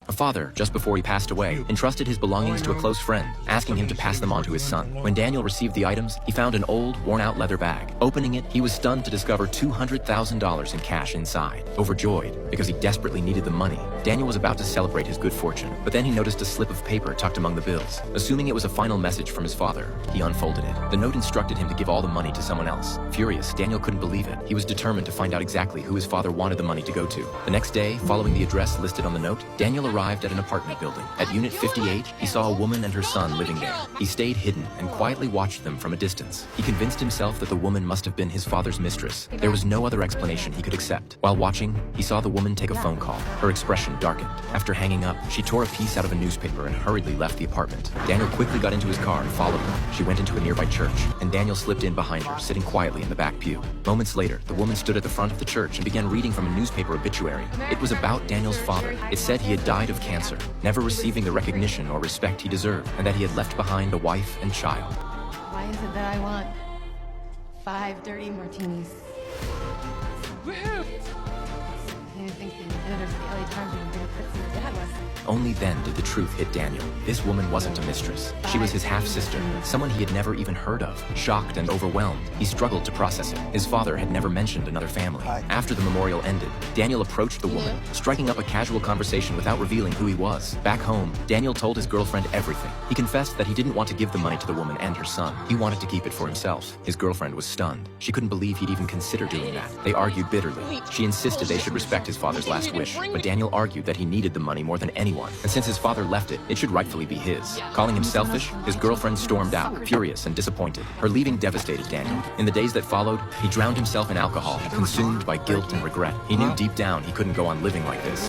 A father, just before he passed away, entrusted his belongings to a close friend, asking him to pass them on to his son. When Daniel received the items, he found an old, worn-out leather bag. Opening it, he was stunned to discover $200,000 in cash inside. Overjoyed, because he desperately needed the money, Daniel was about to celebrate his good fortune, but then he noticed a slip of paper tucked among the bills. Assuming it was a final message from his father, he unfolded it. The note instructed him to give all the money to someone else. Furious, Daniel couldn't believe it. He was determined to find out exactly who his father wanted the money to go to. The next day, following the address listed on the note, Daniel arrived at an apartment building. At Unit 58, he saw a woman and her son living there. He stayed hidden and quietly watched them from a distance. He convinced himself that the woman must have been his father's mistress. There was no other explanation he could accept. While watching, he saw the woman take a phone call. Her expression darkened. After hanging up, she tore a piece out of a newspaper and hurriedly left the apartment. Daniel quickly got into his car and followed her. She went into a nearby church, and Daniel slipped in behind her, sitting quietly in the back pew. Moments later, the woman stood at the front of the church and began reading from a newspaper obituary. It was about Daniel's father. It said he had died of cancer, never receiving the recognition or respect he deserved, and that he had left behind a wife and child. Why is it that I want 5 dirty martinis? Woohoo! I didn't think the editors of the LA Times were going to put some dad was. Only then did the truth hit Daniel. This woman wasn't a mistress. She was his half-sister, someone he had never even heard of. Shocked and overwhelmed, he struggled to process it. His father had never mentioned another family. After the memorial ended, Daniel approached the woman, striking up a casual conversation without revealing who he was. Back home, Daniel told his girlfriend everything. He confessed that he didn't want to give the money to the woman and her son. He wanted to keep it for himself. His girlfriend was stunned. She couldn't believe he'd even consider doing that. They argued bitterly. She insisted they should respect his father's last wish, but Daniel argued that he needed the money more than anyone, and since his father left it, it should rightfully be his. Calling him selfish, his girlfriend stormed out, furious and disappointed. Her leaving devastated Daniel. In the days that followed, he drowned himself in alcohol, consumed by guilt and regret. He knew deep down he couldn't go on living like this.